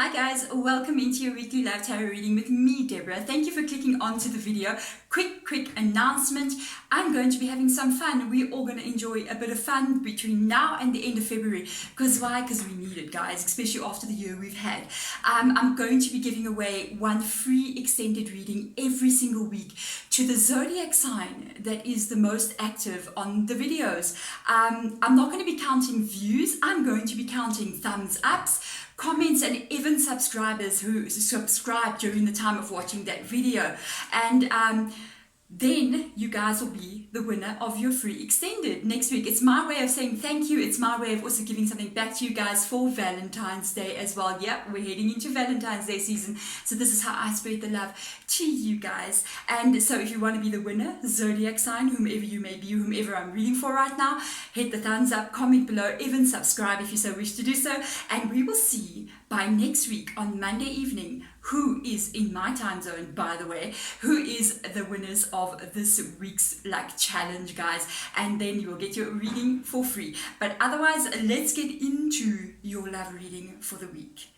Hi guys, welcome into your weekly live tarot reading with me, Deborah. Thank you for clicking onto the video. Quick announcement. I'm going to be having some fun. We're all going to enjoy a bit of fun between now and the end of February. Because why? Because we need it, guys, especially after the year we've had. I'm going to be giving away one free extended reading every single week to the zodiac sign that is the most active on the videos. I'm not going to be counting views. I'm going to be counting thumbs ups, comments, and even subscribers who subscribe during the time of watching that video. And then you guys will be the winner of your free extended next week. It's my way of saying thank you. It's my way of also giving something back to you guys for Valentine's Day as well. Yep, we're heading into Valentine's Day season. So this is how I spread the love to you guys. And so if you want to be the winner, zodiac sign, whomever you may be, whomever I'm reading for right now, hit the thumbs up, comment below, even subscribe if you so wish to do so. And we will see by next week on Monday evening who is in my time zone, by the way, who is the winners of this week's challenge, guys. And then you will get your reading for free. But otherwise, let's get into your love reading for the week.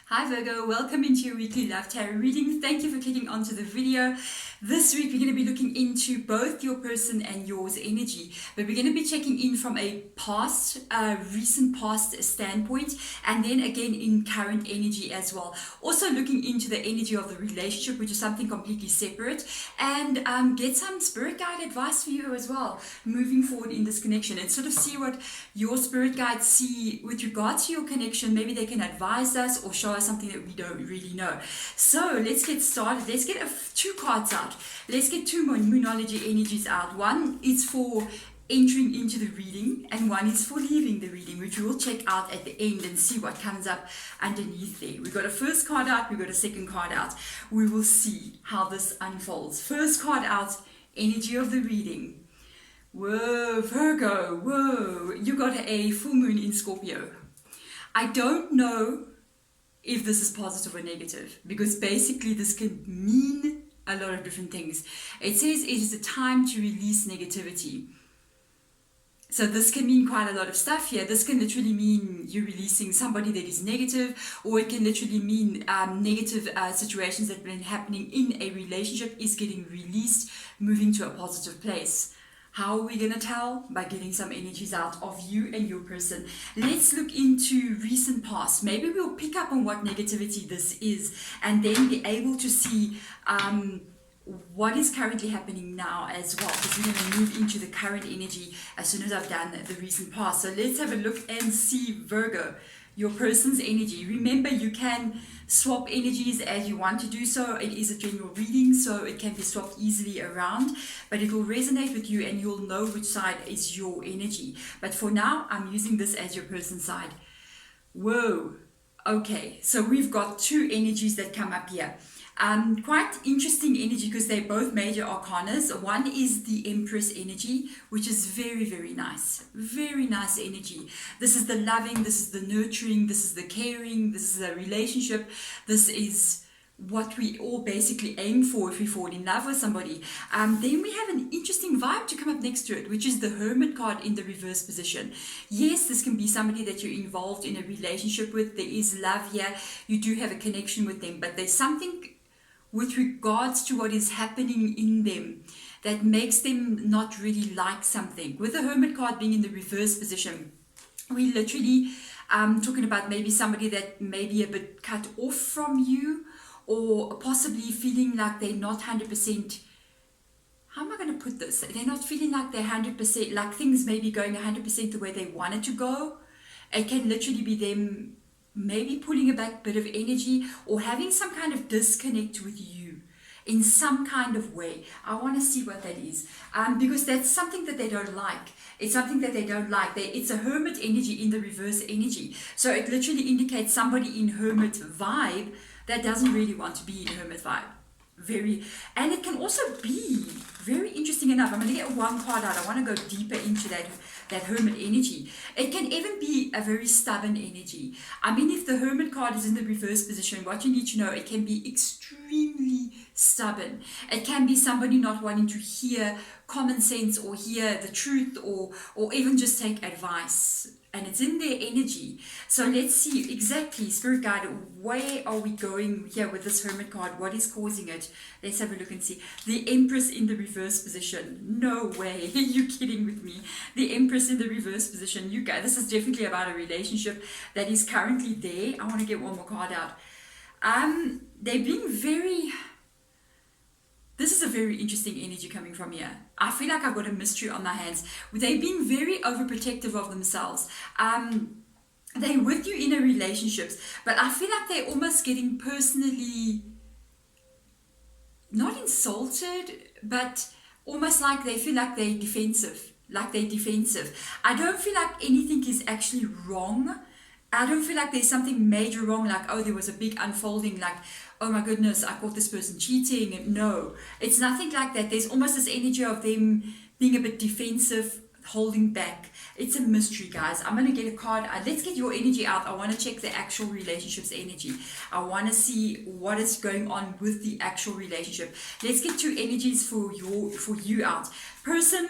Hi Virgo, welcome into your weekly love tarot reading. Thank you for clicking onto the video. This week we're going to be looking into both your person and yours energy, but we're going to be checking in from a recent past standpoint, and then again in current energy as well. Also looking into the energy of the relationship, which is something completely separate, and get some spirit guide advice for you as well moving forward in this connection, and sort of see what your spirit guides see with regards to your connection. Maybe they can advise us or show us something that we don't really know. So let's get started. Let's get two cards out. Let's get two Moonology energies out. One is for entering into the reading and one is for leaving the reading, which we will check out at the end and see what comes up underneath there. We've got a first card out, we've got a second card out. We will see how this unfolds. First card out, energy of the reading. Whoa, Virgo, whoa, you got a full moon in Scorpio. I don't know if this is positive or negative, because basically this can mean a lot of different things. It says it is a time to release negativity. So this can mean quite a lot of stuff here. This can literally mean you're releasing somebody that is negative, or it can literally mean negative situations that have been happening in a relationship is getting released, moving to a positive place. How are we going to tell? By getting some energies out of you and your person. Let's look into recent past. Maybe we'll pick up on what negativity this is and then be able to see what is currently happening now as well, because we're going to move into the current energy as soon as I've done the recent past. So let's have a look and see, Virgo, your person's energy. Remember, you can swap energies as you want to do so. It is a general reading, so it can be swapped easily around, but it will resonate with you and you'll know which side is your energy. But for now, I'm using this as your person's side. Whoa. Okay, so we've got two energies that come up here. Quite interesting energy because they're both major arcanas. One is the Empress energy, which is very nice. Very nice energy. This is the loving, this is the nurturing, this is the caring, this is the relationship. This is what we all basically aim for if we fall in love with somebody. Then we have an interesting vibe to come up next to it, which is the Hermit card in the reverse position. Yes, this can be somebody that you're involved in a relationship with. There is love here. You do have a connection with them, but there's something with regards to what is happening in them that makes them not really like something. With the Hermit card being in the reverse position, we literally talking about maybe somebody that may be a bit cut off from you, or possibly feeling like they're not 100%, how am I going to put this? They're not feeling like they're 100%, like things may be going 100% the way they want it to go. It can literally be them maybe pulling a back bit of energy or having some kind of disconnect with you in some kind of way. I want to see what that is, because that's something that they don't like. It's something that they don't like. It's a Hermit energy in the reverse energy. So it literally indicates somebody in Hermit vibe that doesn't really want to be in Hermit vibe. And it can also be very interesting enough. I'm going to get one card out. I want to go deeper into that Hermit energy. It can even be a very stubborn energy. I mean, if the Hermit card is in the reverse position, what you need to know, it can be extremely stubborn. It can be somebody not wanting to hear common sense or hear the truth or even just take advice. And it's in their energy. So let's see exactly, Spirit Guide, where are we going here with this Hermit card? What is causing it? Let's have a look and see. The Empress in the reverse position. No way. You're kidding with me. The Empress in the reverse position. You guys, this is definitely about a relationship that is currently there. I want to get one more card out. They're being very... This is a very interesting energy coming from here. I feel like I've got a mystery on my hands. They're being very overprotective of themselves. They're with you in a relationship, but I feel like they're almost getting personally, not insulted, but almost like they feel like they're defensive. I don't feel like anything is actually wrong. I don't feel like there's something major wrong, like, oh, there was a big unfolding, like, oh my goodness, I caught this person cheating. No, it's nothing like that. There's almost this energy of them being a bit defensive, holding back. It's a mystery, guys. I'm going to get a card. Let's get your energy out. I want to check the actual relationship's energy. I want to see what is going on with the actual relationship. Let's get two energies for you out. Person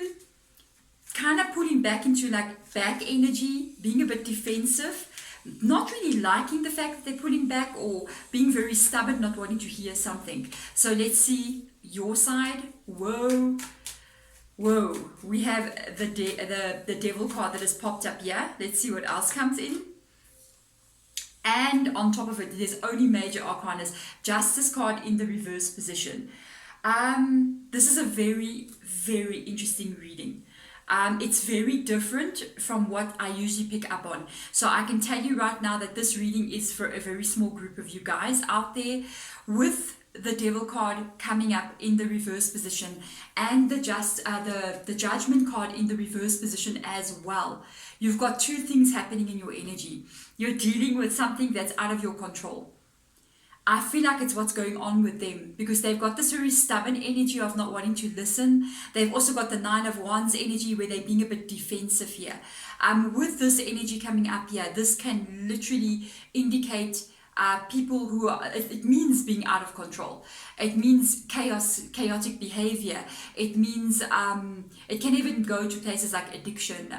kind of pulling back into like back energy, being a bit defensive, not really liking the fact that they're pulling back or being very stubborn, not wanting to hear something. So let's see your side. Whoa, we have the devil card that has popped up here. Let's see what else comes in. And on top of it, there's only major arcanas. Justice card in the reverse position. This is a very, very interesting reading. It's very different from what I usually pick up on. So I can tell you right now that this reading is for a very small group of you guys out there, with the devil card coming up in the reverse position and the judgment card in the reverse position as well. You've got two things happening in your energy. You're dealing with something that's out of your control. I feel like it's what's going on with them, because they've got this very stubborn energy of not wanting to listen. They've also got the 9 of Wands energy where they're being a bit defensive here. With this energy coming up here, this can literally indicate people who are, it means being out of control. It means chaotic behavior. It means, it can even go to places like addiction,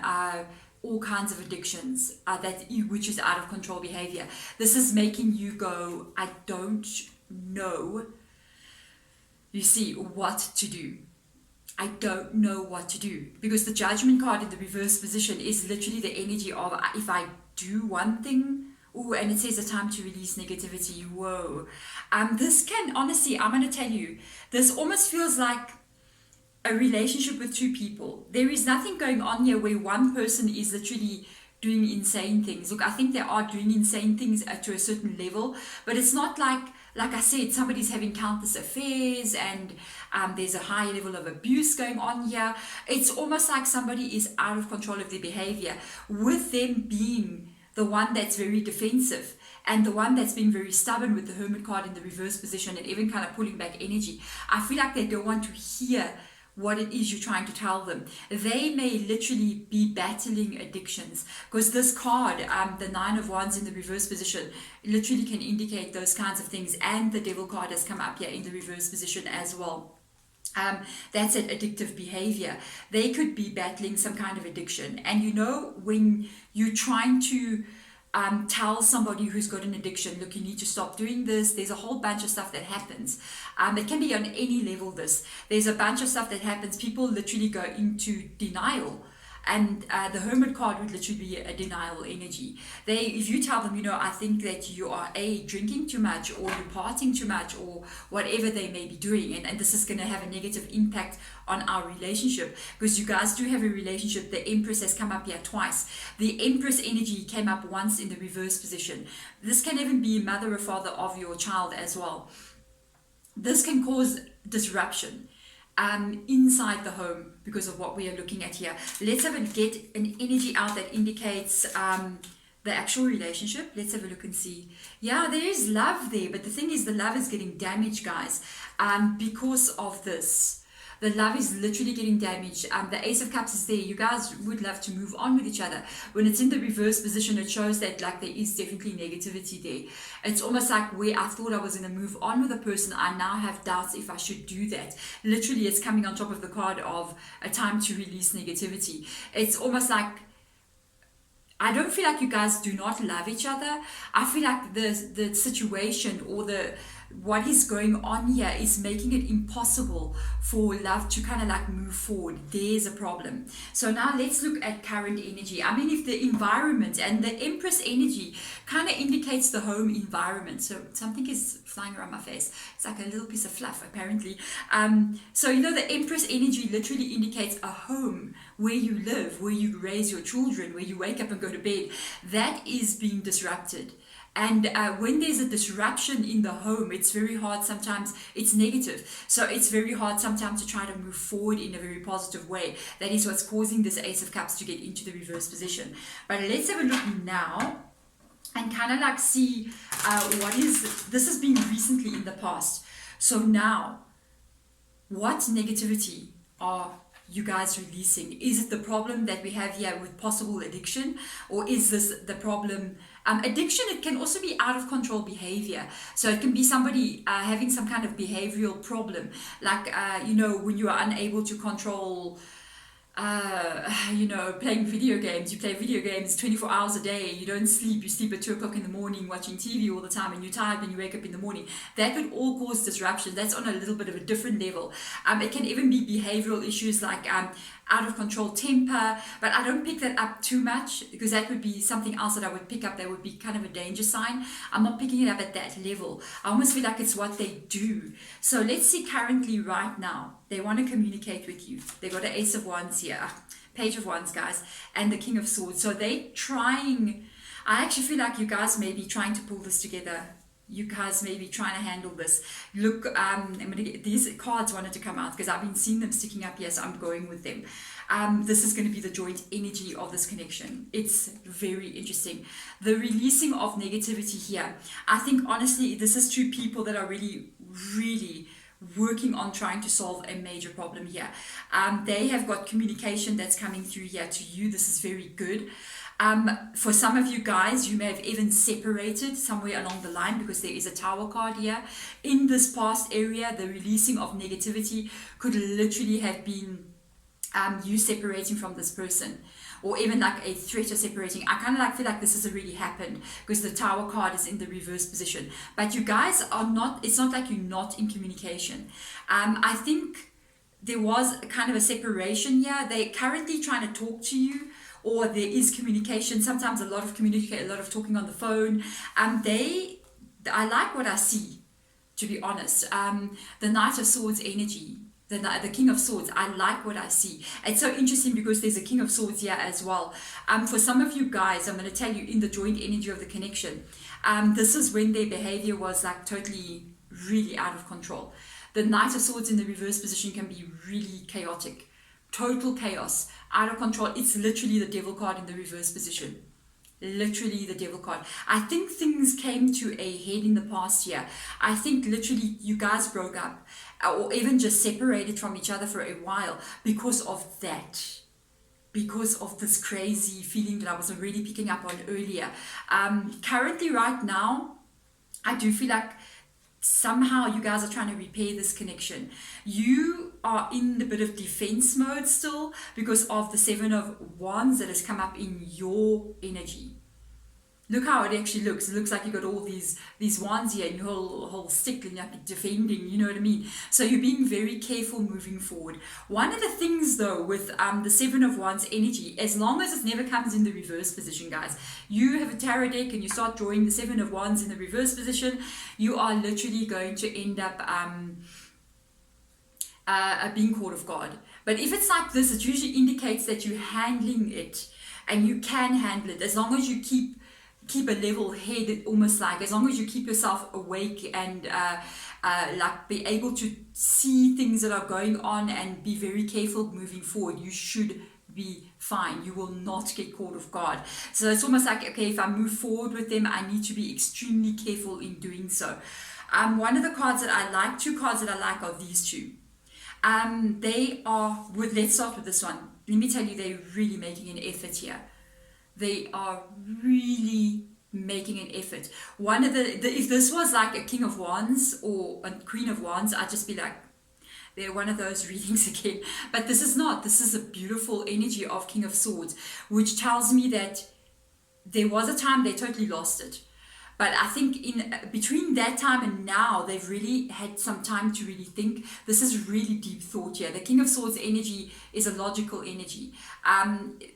all kinds of addictions, which is out of control behavior. This is making you go, I don't know, you see, what to do. I don't know what to do, because the judgment card in the reverse position is literally the energy of, if I do one thing, and it says a time to release negativity. Whoa. This can, honestly, I'm going to tell you, this almost feels like a relationship with two people. There is nothing going on here where one person is literally doing insane things. Look, I think they are doing insane things to a certain level, but it's not like I said, somebody's having countless affairs and there's a high level of abuse going on here. It's almost like somebody is out of control of their behavior, with them being the one that's very defensive and the one that's being very stubborn with the Hermit card in the reverse position and even kind of pulling back energy. I feel like they don't want to hear what it is you're trying to tell them. They may literally be battling addictions, because this card, the 9 of Wands in the reverse position, literally can indicate those kinds of things. And the devil card has come up here in the reverse position as well. That's an addictive behavior. They could be battling some kind of addiction. And you know, when you're trying to tell somebody who's got an addiction, look, you need to stop doing this, there's a whole bunch of stuff that happens. It can be on any level. There's a bunch of stuff that happens. People literally go into denial. And the Hermit card would literally be a denial energy. If you tell them, you know, I think that you are drinking too much, or you're partying too much, or whatever they may be doing, and this is going to have a negative impact on our relationship, because you guys do have a relationship. The Empress has come up here twice. The Empress energy came up once in the reverse position. This can even be mother or father of your child as well. This can cause disruption inside the home because of what we are looking at here. Let's get an energy out that indicates the actual relationship. Let's have a look and see. Yeah, there is love there, but the thing is, the love is getting damaged, guys, because of this. The love is literally getting damaged. The Ace of Cups is there. You guys would love to move on with each other. When it's in the reverse position, it shows that like there is definitely negativity there. It's almost like where I thought I was going to move on with a person, I now have doubts if I should do that. Literally, it's coming on top of the card of a time to release negativity. It's almost like I don't feel like you guys do not love each other. I feel like the situation or what is going on here is making it impossible for love to kind of like move forward. There's a problem. So now let's look at current energy. I mean, if the environment and the Empress energy kind of indicates the home environment. So something is flying around my face. It's like a little piece of fluff, apparently. So, you know, the Empress energy literally indicates a home where you live, where you raise your children, where you wake up and go to bed. That is being disrupted. And when there's a disruption in the home, it's very hard sometimes, it's negative. So it's very hard sometimes to try to move forward in a very positive way. That is what's causing this Ace of Cups to get into the reverse position. But let's have a look now and kind of like see this has been recently in the past. So now, what negativity are you guys releasing? Is it the problem that we have here with possible addiction, or is this the problem? Addiction, it can also be out of control behavior. So it can be somebody having some kind of behavioral problem, like you know, when you are unable to control you know, playing video games. You play video games 24 hours a day, you don't sleep, you sleep at 2 o'clock in the morning watching TV all the time, and you're tired when you wake up in the morning. That could all cause disruption. That's on a little bit of a different level. It can even be behavioral issues like out of control temper, but I don't pick that up too much because that would be something else that I would pick up that would be kind of a danger sign. I'm not picking it up at that level. I almost feel like it's what they do. So let's see currently right now. They want to communicate with you. They got an Ace of Wands here, Page of Wands, guys, and the King of Swords. So they trying, I actually feel like you guys may be trying to pull this together. You guys may be trying to handle this. Look, I'm going to get these cards wanted to come out because I've been seeing them sticking up here, so I'm going with them. This is going to be the joint energy of this connection. It's very interesting. The releasing of negativity here. I think, honestly, this is two people that are really, really working on trying to solve a major problem here. They have got communication that's coming through here to you. This is very good. For some of you guys, you may have even separated somewhere along the line because there is a Tower card here. In this past area, the releasing of negativity could literally have been you separating from this person, or even like a threat of separating. I kind of like feel like this has already happened because the Tower card is in the reverse position. But you guys are not, it's not like you're not in communication. I think there was kind of a separation here. They're currently trying to talk to you, or there is communication, sometimes a lot of talking on the phone. I like what I see, to be honest. The Knight of Swords energy, the King of Swords, I like what I see. It's so interesting because there's a King of Swords here as well. For some of you guys, I'm going to tell you in the joint energy of the connection, this is when their behavior was like totally, really out of control. The Knight of Swords in the reverse position can be really chaotic. Total chaos, out of control. It's literally the Devil card in the reverse position. Literally the Devil card. I think things came to a head in the past year. I think literally you guys broke up or even just separated from each other for a while because of that. Because of this crazy feeling that I was already picking up on earlier. Currently right now, I do feel like somehow you guys are trying to repair this connection. You are in a bit of defense mode still because of the Seven of Wands that has come up in your energy. Look how it actually looks. It looks like you got all these wands here and your whole stick and you're like defending, you know what I mean? So you're being very careful moving forward. One of the things though with the Seven of Wands energy, as long as it never comes in the reverse position, guys, you have a tarot deck and you start drawing the Seven of Wands in the reverse position, you are literally going to end up being caught off guard. But if it's like this, it usually indicates that you're handling it and you can handle it as long as you keep a level head, almost like as long as you keep yourself awake and like be able to see things that are going on and be very careful moving forward, you should be fine. You will not get caught off guard. So it's almost like, okay, if I move forward with them, I need to be extremely careful in doing so. One of the cards that I like, two cards that I like are these two. They are, let's start with this one. Let me tell you, they're really making an effort here. They are really making an effort. One of if this was like a King of Wands or a Queen of Wands, I'd just be like, they're one of those readings again. But this is not. This is a beautiful energy of King of Swords, which tells me that there was a time they totally lost it. But I think in between that time and now, they've really had some time to really think. This is really deep thought here. The King of Swords energy is a logical energy.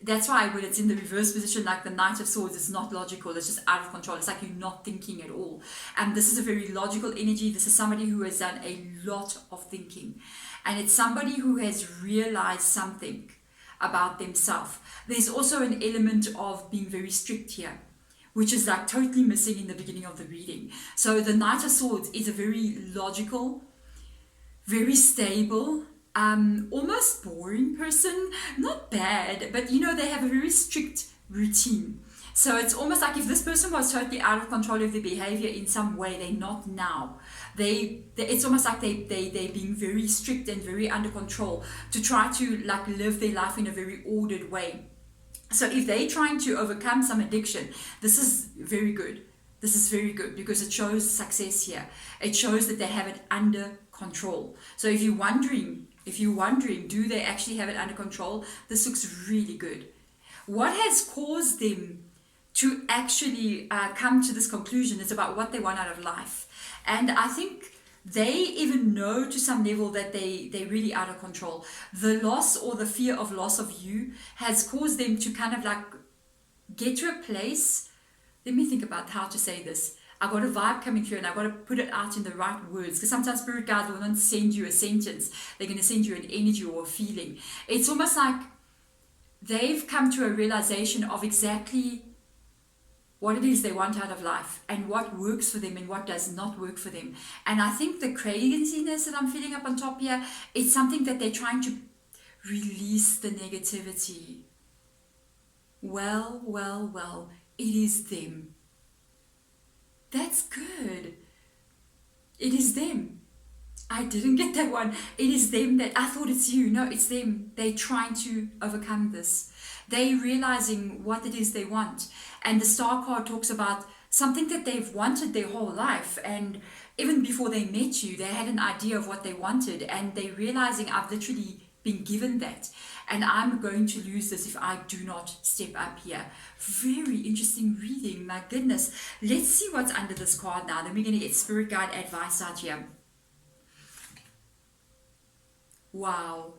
That's why when it's in the reverse position, like the Knight of Swords, it's not logical. It's just out of control. It's like you're not thinking at all. And this is a very logical energy. This is somebody who has done a lot of thinking. And it's somebody who has realized something about themselves. There's also an element of being very strict here, which is like totally missing in the beginning of the reading. So the Knight of Swords is a very logical, very stable, almost boring person. Not bad, but you know, they have a very strict routine. So it's almost like if this person was totally out of control of their behavior in some way, they're not now. It's almost like they're being very strict and very under control to try to like live their life in a very ordered way. So if they're trying to overcome some addiction, this is very good. This is very good because it shows success here. It shows that they have it under control. So if you're wondering, do they actually have it under control? This looks really good. What has caused them to actually come to this conclusion is about what they want out of life. And I think they even know to some level that they're really out of control. The loss or the fear of loss of you has caused them to kind of like get to a place. Let me think about how to say this. I got a vibe coming through and I got to put it out in the right words, because sometimes spirit guides will not send you a sentence. They're going to send you an energy or a feeling. It's almost like they've come to a realization of exactly what it is they want out of life and what works for them and what does not work for them. And I think the craziness that I'm feeling up on top here, it's something that they're trying to release the negativity. Well, it is them. That's good. It is them. I didn't get that one. It is them that I thought it's you. No, it's them. They're trying to overcome this. They're realizing what it is they want. And the Star card talks about something that they've wanted their whole life. And even before they met you, they had an idea of what they wanted. And they're realizing, I've literally been given that. And I'm going to lose this if I do not step up here. Very interesting reading. My goodness. Let's see what's under this card now. Then we're going to get spirit guide advice out here. Wow.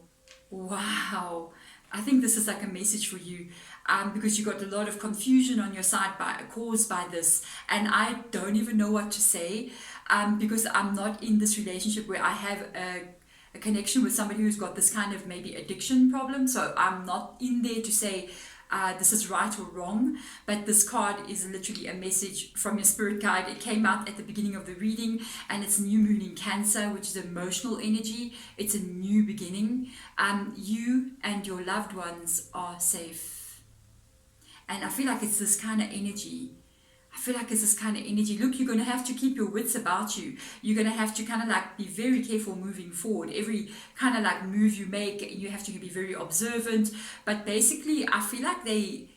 I think this is like a message for you, because you got a lot of confusion on your side caused by this, and I don't even know what to say, because I'm not in this relationship where I have a connection with somebody who's got this kind of maybe addiction problem. So I'm not in there to say this is right or wrong, but this card is literally a message from your spirit guide. It came out at the beginning of the reading, and it's new moon in Cancer, which is emotional energy. It's a new beginning. You and your loved ones are safe. And I feel like it's this kind of energy. Look, you're going to have to keep your wits about you. You're going to have to kind of like be very careful moving forward. Every kind of like move you make, you have to be very observant. But basically, I feel like they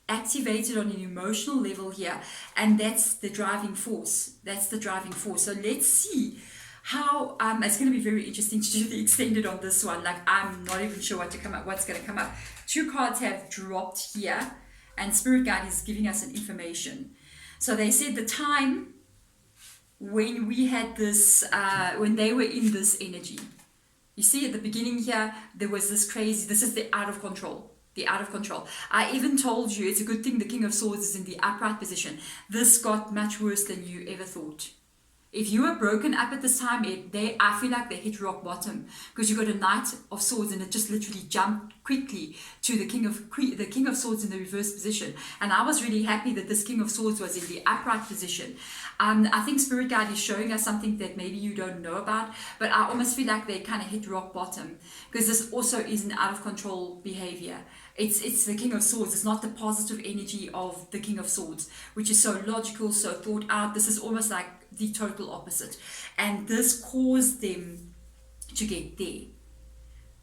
activated on an emotional level here. And that's the driving force. So let's see how, it's going to be very interesting to do the extended on this one. Like, I'm not even sure what's going to come up. 2 cards have dropped here. And Spirit Guide is giving us an information. So they said the time when we had this, when they were in this energy. You see at the beginning here, there was this is the out of control. I even told you, it's a good thing the King of Swords is in the upright position. This got much worse than you ever thought. If you were broken up at this time, I feel like they hit rock bottom, because you got a Knight of Swords and it just literally jumped quickly to the King of Swords in the reverse position. And I was really happy that this King of Swords was in the upright position. I think Spirit Guide is showing us something that maybe you don't know about, but I almost feel like they kind of hit rock bottom, because this also is an out of control behavior. It's the King of Swords. It's not the positive energy of the King of Swords, which is so logical, so thought out. This is almost like the total opposite. And this caused them to get there.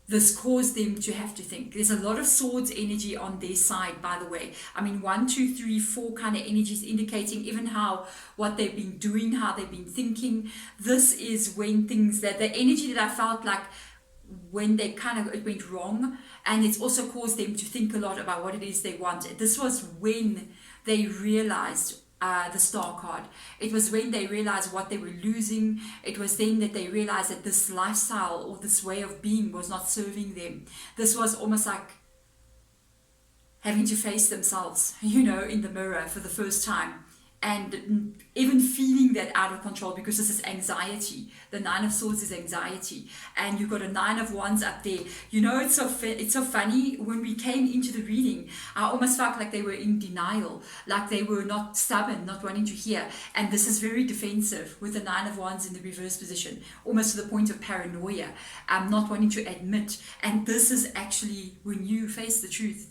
this caused them to have to think. There's a lot of swords energy on their side, by the way. I mean, 1, 2, 3, 4 kind of energies indicating even what they've been doing, how they've been thinking. This is when things, that the energy that I felt like when they it went wrong, and it's also caused them to think a lot about what it is they wanted. This was when they realized the star card. It was when they realized what they were losing. It was then that they realized that this lifestyle or this way of being was not serving them. This was almost like having to face themselves, in the mirror for the first time. And even feeling that out of control, because this is anxiety. The 9 of Swords is anxiety, and you've got a 9 of Wands up there. It's so funny. When we came into the reading, I almost felt like they were in denial, like they were not stubborn, not wanting to hear. And this is very defensive with the 9 of Wands in the reverse position, almost to the point of paranoia, not wanting to admit. And this is actually when you face the truth.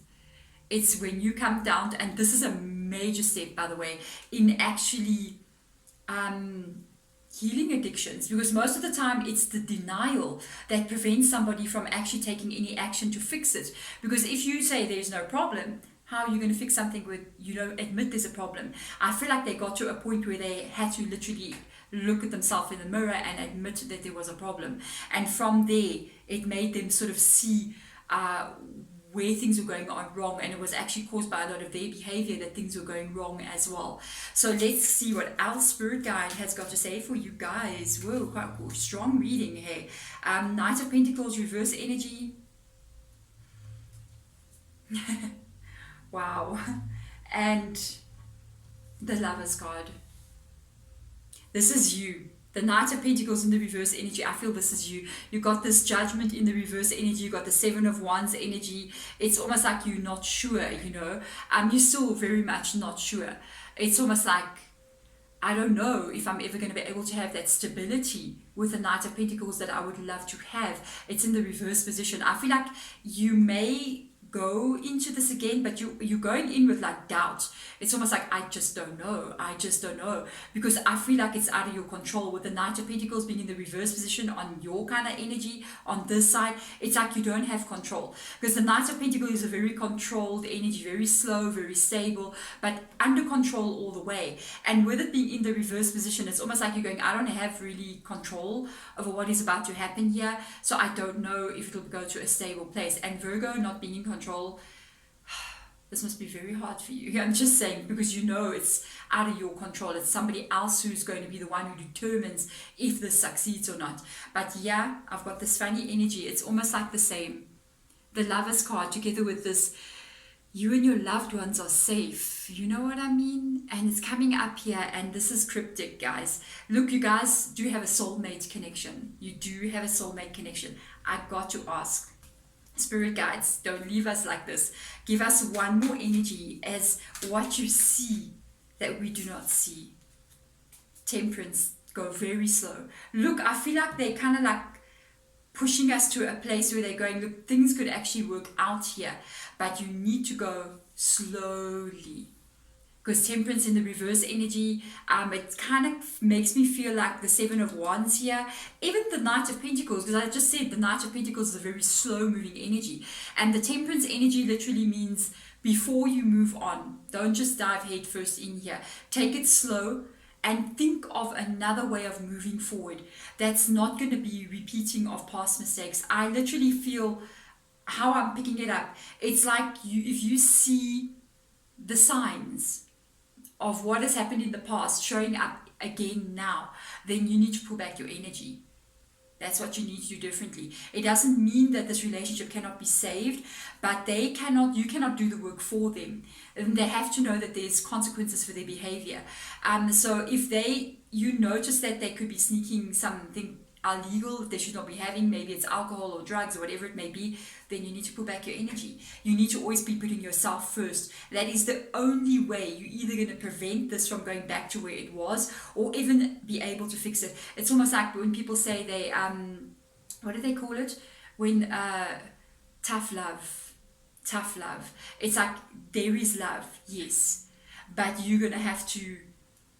It's when you come down, and this is a major step, by the way, in actually healing addictions, because most of the time it's the denial that prevents somebody from actually taking any action to fix it. Because if you say there's no problem, how are you going to fix something with you don't admit there's a problem? I feel like they got to a point where they had to literally look at themselves in the mirror and admit that there was a problem, and from there it made them sort of see where things were going on wrong, and it was actually caused by a lot of their behavior that things were going wrong as well. So let's see what our spirit guide has got to say for you guys. Whoa, quite cool. Strong reading, hey. Knight of Pentacles, reverse energy. Wow. And the Lover's card. This is you. The Knight of Pentacles in the reverse energy, I feel this is you. You got this Judgment in the reverse energy. You got the 7 of Wands energy. It's almost like you're not sure, You're still very much not sure. It's almost like, I don't know if I'm ever going to be able to have that stability with the Knight of Pentacles that I would love to have. It's in the reverse position. I feel like you may go into this again, but you're going in with like doubt. It's almost like, I just don't know, because I feel like it's out of your control. With the Knight of Pentacles being in the reverse position on your kind of energy on this side, it's like you don't have control, because the Knight of Pentacles is a very controlled energy, very slow, very stable, but under control all the way. And with it being in the reverse position, it's almost like you're going, I don't have really control over what is about to happen here, so I don't know if it'll go to a stable place. And Virgo not being in control, this must be very hard for you. I'm just saying, because it's out of your control. It's somebody else who's going to be the one who determines if this succeeds or not. But yeah, I've got this funny energy. It's almost like the same. The Lover's card together with this, you and your loved ones are safe. You know what I mean? And it's coming up here, and this is cryptic, guys. Look, you guys do have a soulmate connection. You do have a soulmate connection. I got to ask, Spirit guides, don't leave us like this. Give us one more energy as what you see that we do not see. Temperance, go very slow. Look, I feel like they're kind of like pushing us to a place where they're going, look, things could actually work out here, but you need to go slowly. Because Temperance in the reverse energy, it kind of makes me feel like the 7 of Wands here. Even the Knight of Pentacles, because I just said the Knight of Pentacles is a very slow moving energy. And the Temperance energy literally means before you move on, don't just dive head first in here. Take it slow and think of another way of moving forward that's not going to be repeating of past mistakes. I literally feel how I'm picking it up. It's like if you see the signs of what has happened in the past showing up again now, then you need to pull back your energy. That's what you need to do differently. It doesn't mean that this relationship cannot be saved, but you cannot do the work for them. And they have to know that there's consequences for their behavior. So if you notice that they could be sneaking something illegal they should not be having, maybe it's alcohol or drugs or whatever it may be, then you need to pull back your energy. You need to always be putting yourself first. That is the only way you're either going to prevent this from going back to where it was, or even be able to fix it. It's almost like when people say they what do they call it, when tough love, it's like there is love, yes, but you're going to have to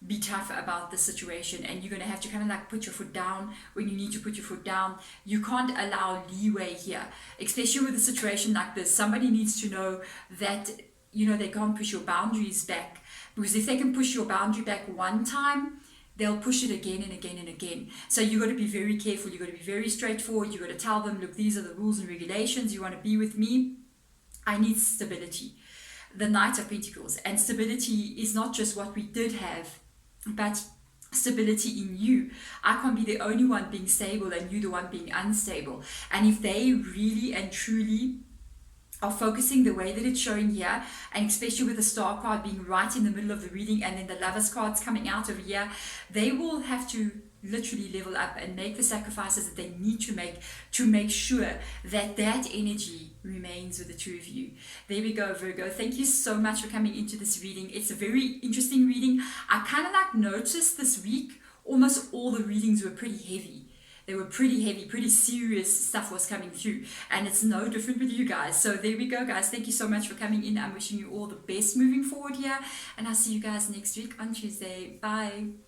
be tough about the situation, and you're going to have to kind of like put your foot down when you need to put your foot down. You can't allow leeway here, especially with a situation like this. Somebody needs to know that, you know, they can't push your boundaries back, because if they can push your boundary back one time, they'll push it again and again and again. So you got to be very careful. You got to be very straightforward. You got to tell them, look, these are the rules and regulations. You want to be with me, I need stability. The Knight of Pentacles, and stability is not just what we did have, but stability in you. I can't be the only one being stable and you the one being unstable. And if they really and truly are focusing the way that it's showing here, and especially with the Star card being right in the middle of the reading and then the Lovers cards coming out over here, they will have to literally level up and make the sacrifices that they need to make sure that that energy remains with the two of you. There we go, Virgo. Thank you so much for coming into this reading. It's a very interesting reading. I kind of like noticed this week almost all the readings were pretty heavy. They were pretty heavy, pretty serious stuff was coming through, and it's no different with you guys. So there we go, guys. Thank you so much for coming in. I'm wishing you all the best moving forward here, and I'll see you guys next week on Tuesday. Bye.